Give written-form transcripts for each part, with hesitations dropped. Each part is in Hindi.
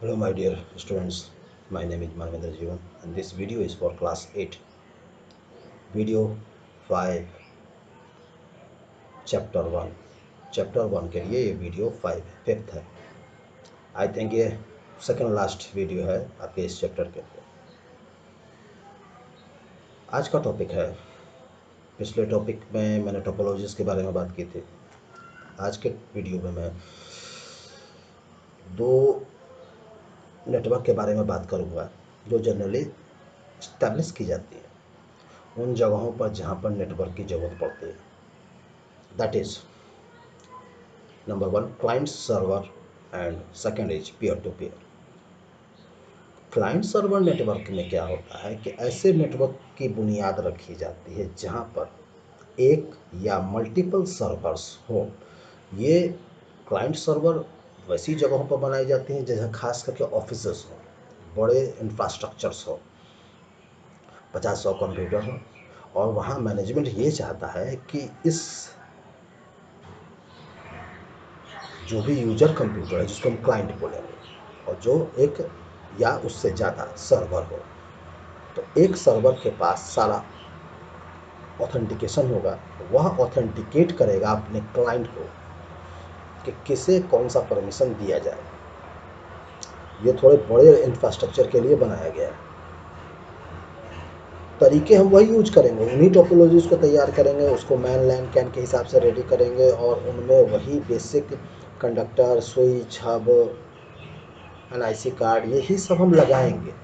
Hello my dear students, my name is Manvendra Jivan and this video is for class 8, video 5, chapter 1. Chapter 1 के लिए ये वीडियो 5 फिफ्थ है। आई थिंक ये सेकंड लास्ट वीडियो है आपके इस चैप्टर के लिए। आज का टॉपिक है, पिछले टॉपिक में मैंने टोपोलॉजीज के बारे में बात की थी। आज के वीडियो में मैं दो नेटवर्क के बारे में बात करूँगा जो जनरली इस्टेब्लिश की जाती है उन जगहों पर जहाँ पर नेटवर्क की ज़रूरत पड़ती है। That is number 1 client server and second is peer to peer. Client server network में क्या होता है कि ऐसे नेटवर्क की बुनियाद रखी जाती है जहाँ पर एक या मल्टीपल सर्वर्स हो। ये क्लाइंट सर्वर वैसी जगहों पर बनाई जाती हैं जहाँ खास करके ऑफिसेस हो, बड़े इंफ्रास्ट्रक्चर्स हो, 50-100 कंप्यूटर हो, और वहाँ मैनेजमेंट ये चाहता है कि इस जो भी यूजर कंप्यूटर है जिसको हम क्लाइंट बोलेंगे और जो एक या उससे ज़्यादा सर्वर हो, तो एक सर्वर के पास सारा ऑथेंटिकेशन होगा। वह ऑथेंटिकेट करेगा अपने क्लाइंट को कि किसे कौन सा परमिशन दिया जाए। ये थोड़े बड़े इंफ्रास्ट्रक्चर के लिए बनाया गया है। तरीके हम वही यूज करेंगे, उन्हीं टोपोलॉजीज को तैयार करेंगे, उसको मैन लैन कैन के हिसाब से रेडी करेंगे और उनमें वही basic conductor, switch, hub, NIC card, यही सब हम लगाएंगे।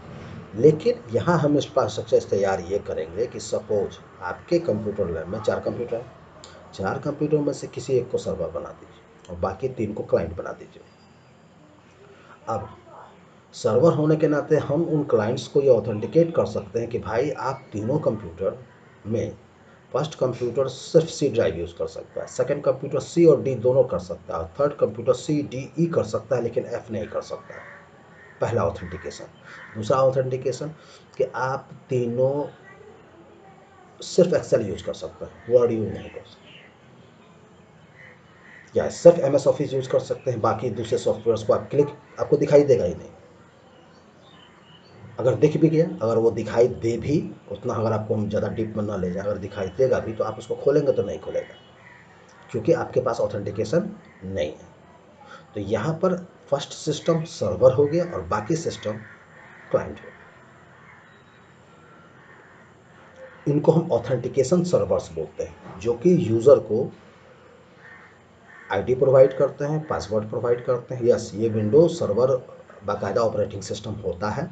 लेकिन यहाँ हम इंफ्रास्ट्रक्चर तैयार ये करेंगे कि सपोज आपके कंप्यूटर लैब में 4 कंप्यूटर हैं, 4 कंप्यूटर में से किसी एक को सर्वर बना दीजिए और बाकी 3 को क्लाइंट बना दीजिए। अब सर्वर होने के नाते हम उन क्लाइंट्स को ये ऑथेंटिकेट कर सकते हैं कि भाई आप तीनों कंप्यूटर में फर्स्ट कंप्यूटर सिर्फ सी ड्राइव यूज़ कर सकता है, सेकंड कंप्यूटर सी और डी दोनों कर सकता है, और third computer C D E कर सकता है लेकिन एफ नहीं कर सकता है। पहला ऑथेंटिकेशन। दूसरा ऑथेंटिकेशन कि आप तीनों सिर्फ एक्सेल यूज कर सकते हैं, वर्ड यूज नहीं कर सकते, या सिर्फ एमएस ऑफिस यूज कर सकते हैं, बाकी दूसरे सॉफ्टवेयर्स को आप क्लिक आपको दिखाई देगा ही नहीं। अगर दिख भी गया, अगर वो दिखाई दे भी उतना, अगर आपको हम ज़्यादा डीप में ना ले जाए, अगर दिखाई देगा भी तो आप उसको खोलेंगे तो नहीं खुलेगा क्योंकि आपके पास ऑथेंटिकेशन नहीं है। तो यहाँ पर फर्स्ट सिस्टम सर्वर हो गया और बाकी सिस्टम क्लाइंट हो। इनको हम ऑथेंटिकेशन सर्वर्स बोलते हैं, जो कि यूज़र को आईडी प्रोवाइड करते हैं, पासवर्ड प्रोवाइड करते हैं। यस, ये विंडोज सर्वर बाकायदा ऑपरेटिंग सिस्टम होता है।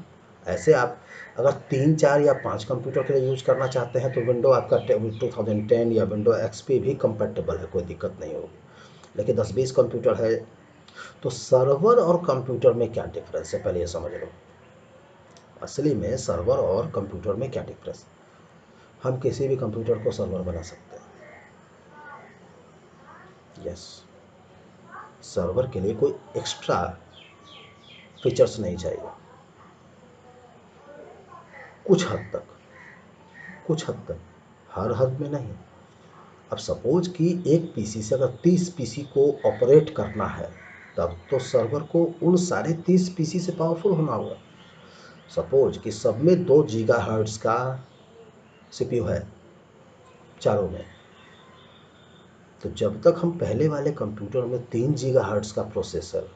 ऐसे आप अगर 3, 4 या 5 कंप्यूटर के लिए यूज़ करना चाहते हैं तो विंडो आपका 2010 या विंडो एक्सपी भी कंपेटेबल है, कोई दिक्कत नहीं होगी। लेकिन 10-20 कंप्यूटर है तो सर्वर और कंप्यूटर में क्या डिफरेंस है पहले ये समझ लो। असली में सर्वर और कंप्यूटर में क्या डिफरेंस। हम किसी भी कंप्यूटर को सर्वर बना सकते हैं। यस, सर्वर के लिए कोई एक्स्ट्रा फीचर्स नहीं चाहिए। कुछ हद तक, कुछ हद तक, हर हद में नहीं। अब सपोज कि एक पीसी से अगर 30 पीसी को ऑपरेट करना है तब तो सर्वर को उन सारे 30 पीसी से पावरफुल होना होगा। सपोज कि सब में 2 गीगाहर्ट्ज का सीपीयू है चारों में, तो जब तक हम पहले वाले कंप्यूटर में 3 गीगाहर्ट्ज का प्रोसेसर,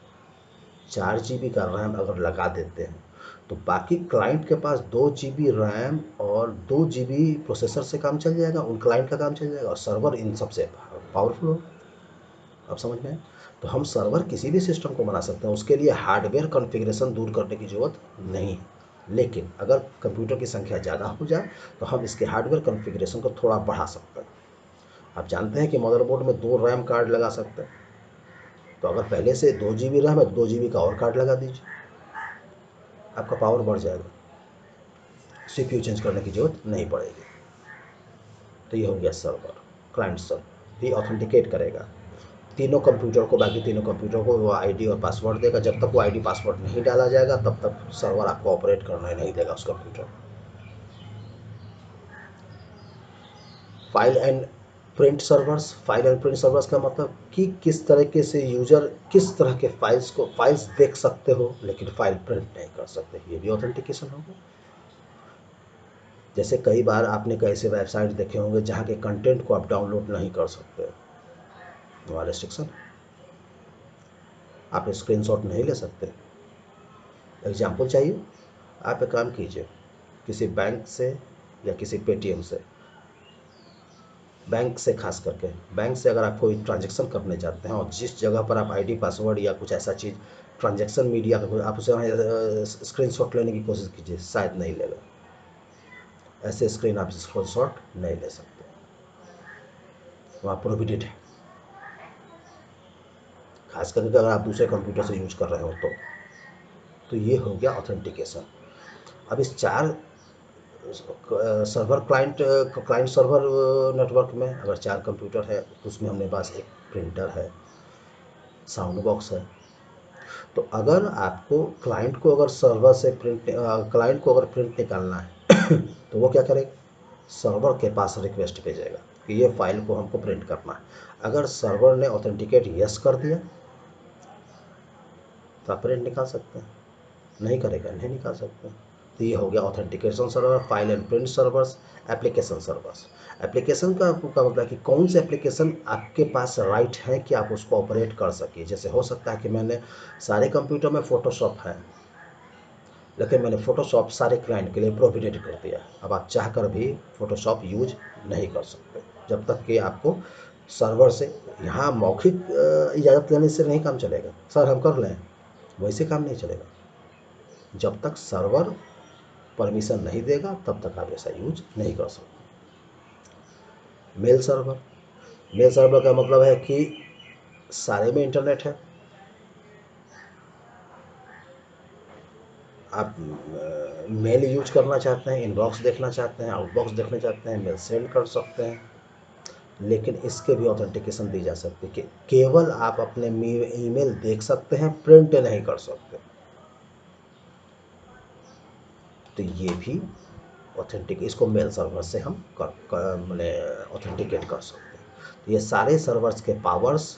4 जीबी का रैम अगर लगा देते हैं तो बाकी क्लाइंट के पास 2 जीबी रैम और 2 जीबी प्रोसेसर से काम चल जाएगा, उन क्लाइंट का काम चल जाएगा और सर्वर इन सबसे पावरफुल हो। अब समझ में आए? तो हम सर्वर किसी भी सिस्टम को बना सकते हैं, उसके लिए हार्डवेयर कॉन्फ़िगरेशन दूर करने की ज़रूरत नहीं है। लेकिन अगर कंप्यूटर की संख्या ज़्यादा हो जाए तो हम इसके हार्डवेयर कॉन्फ़िगरेशन को थोड़ा बढ़ा सकते हैं। आप जानते हैं कि मदरबोर्ड में 2 रैम कार्ड लगा सकते हैं, तो अगर पहले से 2 जीबी रैम है तो 2 जीबी का और कार्ड लगा दीजिए, आपका पावर बढ़ जाएगा, सीपीयू चेंज करने की ज़रूरत नहीं पड़ेगी। तो ये हो गया सर्वर। क्लाइंट सर्वर ये ऑथेंटिकेट करेगा तीनों कंप्यूटर को, बाकी तीनों कंप्यूटर को वो आईडी और पासवर्ड देगा। जब तक वो आईडी पासवर्ड नहीं डाला जाएगा तब तक सर्वर आपको ऑपरेट करने नहीं देगा उस computer. File and print servers, file and print servers का मतलब कि किस तरीके से यूजर किस तरह के फाइल्स देख सकते हो लेकिन फाइल प्रिंट नहीं कर सकते, ये भी ऑथेंटिकेशन होगा। जैसे कई बार आपने कैसे वेबसाइट देखे होंगे जहाँ के कंटेंट को आप डाउनलोड नहीं कर सकते, वहाँ रिस्ट्रिक्शन, आप स्क्रीनशॉट नहीं ले सकते। एग्जाम्पल चाहिए, आप एक काम कीजिए, किसी बैंक से या किसी पेटीएम से, बैंक से खास करके बैंक से अगर आप कोई ट्रांजेक्शन करने जाते हैं और जिस जगह पर आप आईडी पासवर्ड या कुछ ऐसा चीज़ ट्रांजेक्शन मीडिया का आप उसे स्क्रीनशॉट लेने की कोशिश कीजिए, शायद नहीं लेगा। ऐसे स्क्रीन आप स्क्रीनशॉट नहीं ले सकते, वहाँ प्रोहिबिटेड है, खास करके अगर आप दूसरे कंप्यूटर से यूज कर रहे हो तो ये हो गया ऑथेंटिकेशन। अब इस चार सर्वर क्लाइंट सर्वर नेटवर्क में अगर चार कंप्यूटर है तो उसमें हमने पास एक प्रिंटर है, साउंड बॉक्स है। तो अगर आपको क्लाइंट को अगर सर्वर से क्लाइंट को अगर प्रिंट निकालना है तो वो क्या करेगा, सर्वर के पास रिक्वेस्ट भेजेगा कि ये फाइल को हमको प्रिंट करना है। अगर सर्वर ने ऑथेंटिकेट यस कर दिया तो आप प्रिंट निकाल सकते हैं, नहीं करेगा नहीं निकाल सकते। तो ये हो गया authentication server, file and print servers, application servers. Application का मतलब कि कौन से एप्लीकेशन आपके पास राइट है कि आप उसको ऑपरेट कर सके। जैसे हो सकता है कि मैंने सारे कंप्यूटर में फ़ोटोशॉप है लेकिन मैंने फ़ोटोशॉप सारे क्लाइंट के लिए प्रोहिबिटेड कर दिया, अब आप चाहकर भी फ़ोटोशॉप यूज नहीं कर सकते जब तक कि आपको सर्वर से, यहाँ मौखिक इजाज़त लेने से नहीं काम चलेगा, सर हम कर लें, वैसे काम नहीं चलेगा। जब तक सर्वर परमिशन नहीं देगा तब तक आप ऐसा यूज नहीं कर सकते। मेल सर्वर का मतलब है कि सारे में इंटरनेट है, आप मेल यूज करना चाहते हैं, इनबॉक्स देखना चाहते हैं, आउटबॉक्स देखना चाहते हैं, मेल सेंड कर सकते हैं। लेकिन इसके भी ऑथेंटिकेशन दी जा सकती है कि केवल आप अपने ईमेल देख सकते हैं, प्रिंट नहीं कर सकते। तो ये भी ऑथेंटिक, इसको मेल सर्वर से हम मैंने ऑथेंटिकेट कर सकते हैं। तो ये सारे सर्वर्स के पावर्स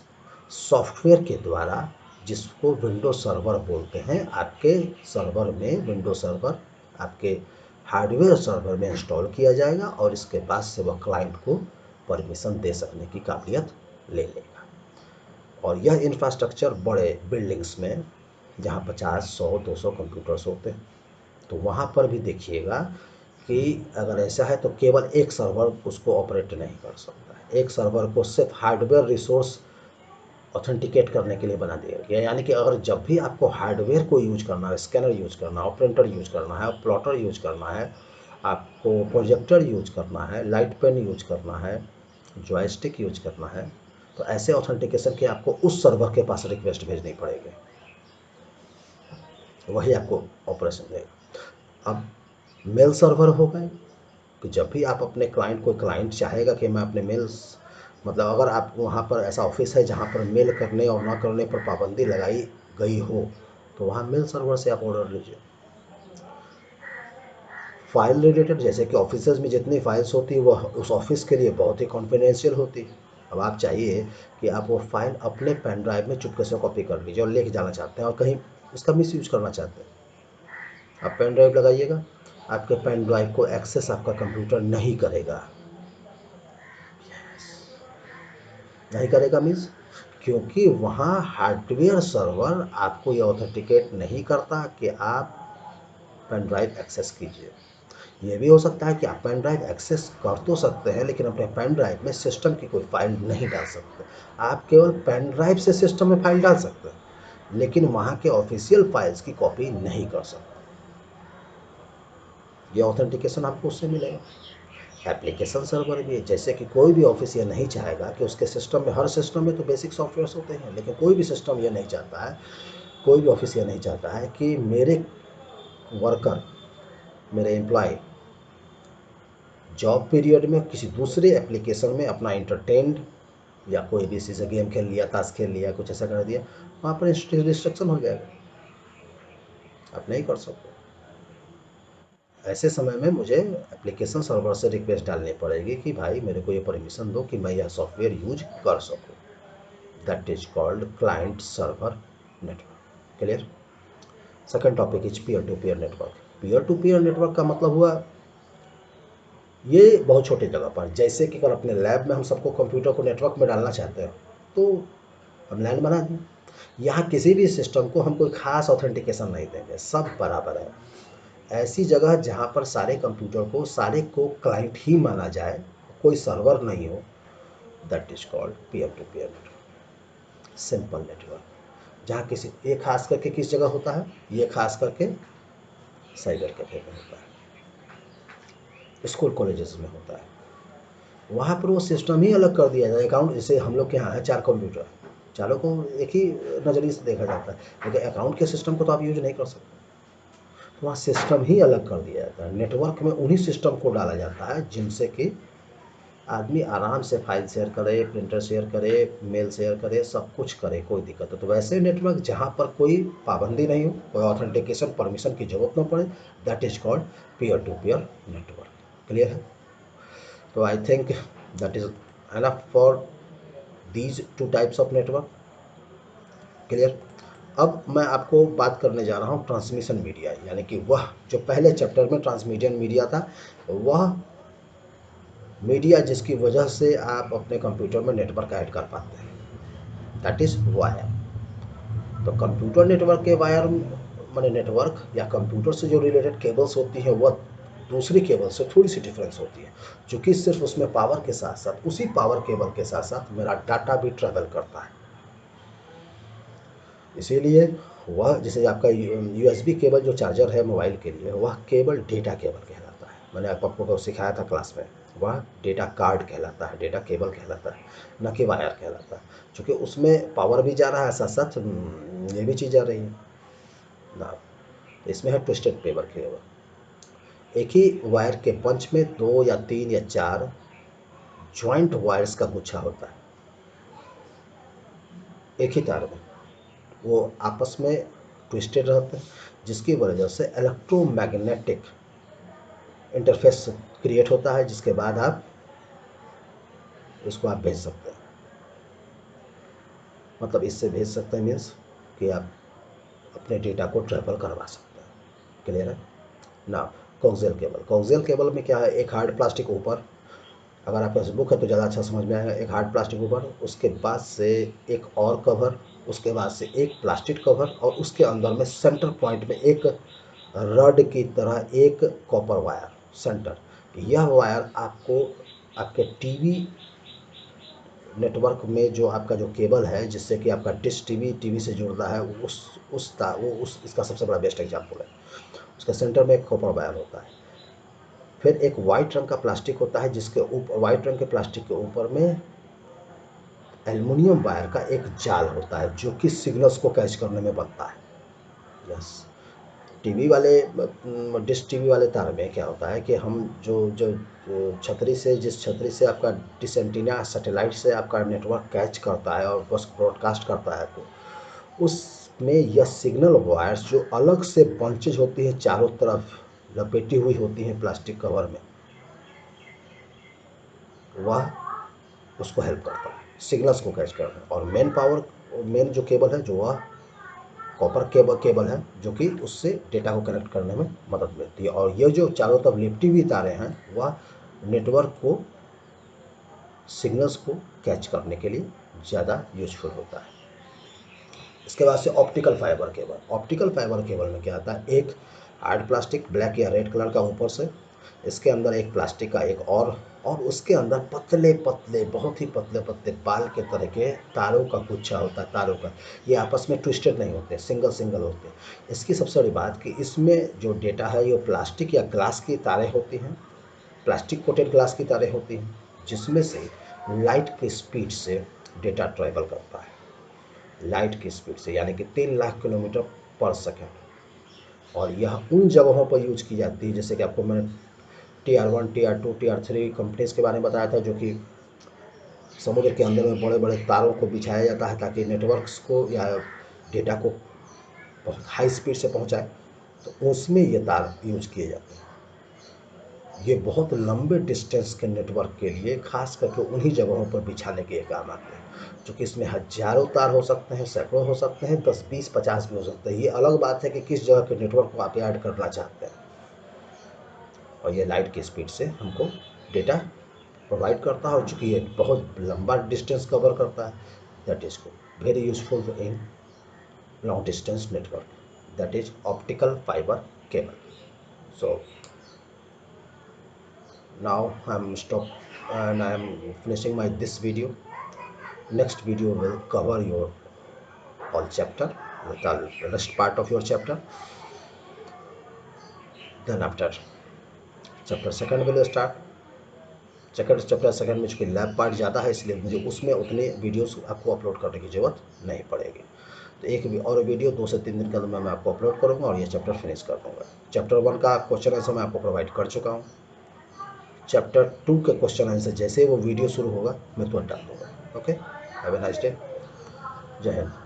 सॉफ्टवेयर के द्वारा, जिसको विंडो सर्वर बोलते हैं, आपके सर्वर में विंडो सर्वर आपके हार्डवेयर सर्वर में इंस्टॉल किया जाएगा और इसके बाद से वह क्लाइंट को परमिशन दे सकने की काबिलियत ले लेगा। और यह इंफ्रास्ट्रक्चर बड़े बिल्डिंग्स में जहाँ 50, 100, 200 कंप्यूटर्स होते हैं तो वहाँ पर भी देखिएगा कि अगर ऐसा है तो केवल एक सर्वर उसको ऑपरेट नहीं कर सकता है, एक सर्वर को सिर्फ हार्डवेयर रिसोर्स ऑथेंटिकेट करने के लिए बना दिया गया। यानी कि अगर जब भी आपको हार्डवेयर को यूज करना है, स्कैनर यूज करना है, प्रिंटर यूज करना है, प्लॉटर यूज करना है, आपको प्रोजेक्टर यूज करना है, लाइट पेन यूज करना है, जॉयस्टिक यूज करना है, तो ऐसे ऑथेंटिकेशन के आपको उस सर्वर के पास रिक्वेस्ट भेजनी पड़ेगी, वही आपको ऑपरेशन देगा। अब मेल सर्वर हो गए कि जब भी आप अपने क्लाइंट, कोई क्लाइंट चाहेगा कि मैं अपने मेल्स, मतलब अगर आप वहाँ पर ऐसा ऑफिस है जहाँ पर मेल करने और ना करने पर पाबंदी लगाई गई हो तो वहाँ मेल सर्वर से आप ऑर्डर लीजिए। फाइल रिलेटेड, जैसे कि ऑफिसेज में जितनी फाइल्स होती है वह उस ऑफिस के लिए बहुत ही कॉन्फिडेंशियल होती है। अब आप चाहिए कि आप वो फाइल अपने पेन ड्राइव में चुपके से कॉपी कर लीजिए और लेके जाना चाहते हैं और कहीं इसका मिस यूज करना चाहते हैं, आप पेन ड्राइव लगाइएगा, आपके पेन ड्राइव को एक्सेस आपका कंप्यूटर नहीं करेगा। नहीं करेगा मीन्स, क्योंकि वहाँ हार्डवेयर सर्वर आपको ये ऑथेंटिकेट नहीं करता कि आप पेन ड्राइव एक्सेस कीजिए। ये भी हो सकता है कि आप पेन ड्राइव एक्सेस कर तो सकते हैं लेकिन अपने पेन ड्राइव में सिस्टम की कोई फाइल नहीं डाल सकते। आप केवल पेन ड्राइव से सिस्टम में फाइल डाल सकते हैं लेकिन वहाँ के ऑफिशियल फाइल्स की कॉपी नहीं कर सकते। ये ऑथेंटिकेशन आपको उससे मिलेगा। एप्लीकेशन सर्वर भी है, जैसे कि कोई भी ऑफिस ये नहीं चाहेगा कि उसके सिस्टम में, हर सिस्टम में तो बेसिक सॉफ्टवेयर होते हैं लेकिन कोई भी सिस्टम ये नहीं चाहता है, कोई भी ऑफिस ये नहीं चाहता है कि मेरे वर्कर, मेरे एम्प्लॉय जॉब पीरियड में किसी दूसरे एप्लीकेशन में अपना इंटरटेन्ड या कोई भी चीज़ गेम खेल लिया, ताश खेल लिया, कुछ ऐसा कर दिया, वहाँ पर रिस्ट्रिक्शन हो जाएगा, आप नहीं कर सकते। ऐसे समय में मुझे एप्लीकेशन सर्वर से रिक्वेस्ट डालनी पड़ेगी कि भाई मेरे को ये परमिशन दो कि मैं यह सॉफ्टवेयर यूज कर सकूँ। That is called client server network. Clear. Second topic is peer to peer network. Peer to peer network का मतलब हुआ ये बहुत छोटी जगह पर, जैसे कि अगर अपने लैब में हम सबको कंप्यूटर को नेटवर्क में डालना चाहते हैं तो हम लैन बना दें। यहाँ किसी भी सिस्टम को हम कोई खास ऑथेंटिकेशन नहीं देंगे, सब बराबर है। ऐसी जगह जहाँ पर सारे कंप्यूटर को सारे को क्लाइंट ही माना जाए, कोई सर्वर नहीं हो, that is called peer to peer network, simple network. जहाँ किसी ये खास करके किस जगह होता है, ये खास करके साइबर कैफे में होता है, स्कूल कॉलेजेस में होता है। वहाँ पर वो सिस्टम ही अलग कर दिया जाए। अकाउंट जैसे हम लोग के यहाँ है 4 कंप्यूटर, चारों को एक ही नज़रिए से देखा जाता है, लेकिन अकाउंट के सिस्टम को तो आप यूज नहीं कर सकते। तो वहाँ सिस्टम ही अलग कर दिया जाता है। नेटवर्क में उन्हीं सिस्टम को डाला जाता है जिनसे कि आदमी आराम से फाइल शेयर करे, प्रिंटर शेयर करे, मेल शेयर करे, सब कुछ करे, कोई दिक्कत है। तो वैसे नेटवर्क जहाँ पर कोई पाबंदी नहीं हो, कोई ऑथेंटिकेशन परमिशन की जरूरत ना पड़े, that is called peer to peer network. Clear है। तो I think that is enough for these two types of network. Clear. अब मैं आपको बात करने जा रहा हूँ ट्रांसमिशन मीडिया, यानी कि वह जो पहले चैप्टर में ट्रांसमीडियन मीडिया था, वह मीडिया जिसकी वजह से आप अपने कंप्यूटर में नेटवर्क ऐड कर पाते हैं, दैट इज वायर। तो कंप्यूटर नेटवर्क के वायर माने नेटवर्क या कंप्यूटर से जो रिलेटेड केबल्स होती हैं वह दूसरी केबल से थोड़ी सी डिफरेंस होती है, जो कि सिर्फ उसमें पावर के साथ साथ उसी पावर केबल के साथ साथ मेरा डाटा भी ट्रेवल करता है। इसीलिए वह जैसे आपका यूएसबी केबल जो चार्जर है मोबाइल के लिए, वह केबल डेटा केबल कहलाता है। मैंने आपको सिखाया था क्लास में, वह डेटा कार्ड कहलाता है, डेटा केबल कहलाता है, न कि वायर कहलाता है। चूँकि उसमें पावर भी जा रहा है, साथ साथ ये भी चीज़ जा रही है ना। इसमें है ट्विस्टेड पेपर केबल। एक ही वायर के पंच में 2 या 3 या 4 जॉइंट वायर्स का गुच्छा होता है एक ही तार में, वो आपस में ट्विस्टेड रहते हैं, जिसकी वजह से इलेक्ट्रोमैग्नेटिक इंटरफेस क्रिएट होता है, जिसके बाद आप इसको आप भेज सकते हैं। मतलब इससे भेज सकते हैं मीन्स कि आप अपने डेटा को ट्रैवल करवा सकते हैं। क्लियर है ना। कोक्सियल केबल, कोक्सियल केबल में क्या है, एक हार्ड प्लास्टिक ऊपर, अगर आपके पास बुक है तो ज़्यादा अच्छा समझ में आएगा। एक हार्ड प्लास्टिक ऊपर, उसके बाद से एक और कवर, उसके बाद से एक प्लास्टिक कवर, और उसके अंदर में सेंटर पॉइंट में एक रड की तरह एक कॉपर वायर सेंटर। यह वायर आपको आपके टीवी नेटवर्क में जो आपका जो केबल है, जिससे कि आपका डिश टीवी से जुड़ता है, उस इसका सबसे बड़ा बेस्ट एग्जाम्पल है। उसके सेंटर में एक कॉपर वायर होता है। फिर एक वाइट रंग का प्लास्टिक होता है, जिसके ऊपर वाइट रंग के प्लास्टिक के ऊपर में एल्युमिनियम वायर का एक जाल होता है, जो कि सिग्नल्स को कैच करने में बनता है। यस। टीवी वाले डिश टीवी वाले तार में क्या होता है कि हम जो जो छतरी से, जिस छतरी से आपका डिश एंटीना सैटेलाइट से आपका नेटवर्क कैच करता है और बस ब्रॉडकास्ट करता है, तो उसमें यह सिग्नल वायर्स जो अलग से बंचेज होती हैं, चारों तरफ लपेटी हुई होती हैं प्लास्टिक कवर में, वह उसको हेल्प करता है सिग्नल्स को कैच करना। और मेन जो केबल है, जो वह कॉपर केबल है, जो कि उससे डेटा को कनेक्ट करने में मदद मिलती है। और ये जो चारों तरफ लिपटी हुई तारें हैं, वह नेटवर्क को सिग्नल्स को कैच करने के लिए ज़्यादा यूजफुल होता है। इसके बाद से optical fibre cable. Optical fibre cable में क्या आता है, एक हार्ड प्लास्टिक ब्लैक या रेड कलर का ऊपर से, इसके अंदर एक प्लास्टिक का एक और उसके अंदर पतले पतले, बहुत ही पतले पतले बाल के तरह के तारों का गुच्छा होता है। तारों का, ये आपस में ट्विस्टेड नहीं होते, सिंगल सिंगल होते। इसकी सबसे बड़ी बात कि इसमें जो डेटा है, ये प्लास्टिक या ग्लास की तारें होती हैं, प्लास्टिक कोटेड ग्लास की तारें होती हैं, जिसमें से लाइट की स्पीड से डेटा ट्रैवल करता है। लाइट की स्पीड से, यानी कि 3 लाख किलोमीटर पर सेकेंड। और यह उन जगहों पर यूज की जाती है, जैसे कि आपको मैंने Tier 1, Tier 2, Tier 3 कंपनीज के बारे में बताया था, जो कि समुद्र के अंदर में बड़े बड़े तारों को बिछाया जाता है ताकि नेटवर्क्स को या डेटा को बहुत हाई स्पीड से पहुंचाए। तो उसमें ये तार यूज किए जाते हैं। ये बहुत लंबे डिस्टेंस के नेटवर्क के लिए खास करके उन्हीं जगहों पर बिछाने के काम आते हैं, चूँकि इसमें हज़ारों तार हो सकते हैं, सैकड़ों हो सकते हैं, 10, 20, 50 भी हो सकते हैं। ये अलग बात है कि किस जगह के नेटवर्क को आप ऐड करना चाहते हैं। और ये लाइट की स्पीड से हमको डेटा प्रोवाइड करता है, और चूँकि ये बहुत लंबा डिस्टेंस कवर करता है, that is very useful in long distance network, that is optical fiber cable. So now I'm stop and I'm finishing my this video. Next video will cover your all chapter, the rest part of your chapter. Then after chapter second will start. Chapter second में चूँकि लैब पार्ट ज़्यादा है, इसलिए मुझे उसमें उतने वीडियोस आपको अपलोड करने की ज़रूरत नहीं पड़ेगी। तो एक भी और वीडियो 2 से 3 दिन के अंदर मैं आपको अपलोड करूँगा और ये चैप्टर फिनिश कर दूँगा। चैप्टर 1 का क्वेश्चन आंसर मैं आपको प्रोवाइड कर चुका हूँ। चैप्टर 2 के क्वेश्चन आंसर जैसे ही वो वीडियो शुरू होगा मैं तुरंत डाल दूँगा। Okay, have a nice day. जय हिंद।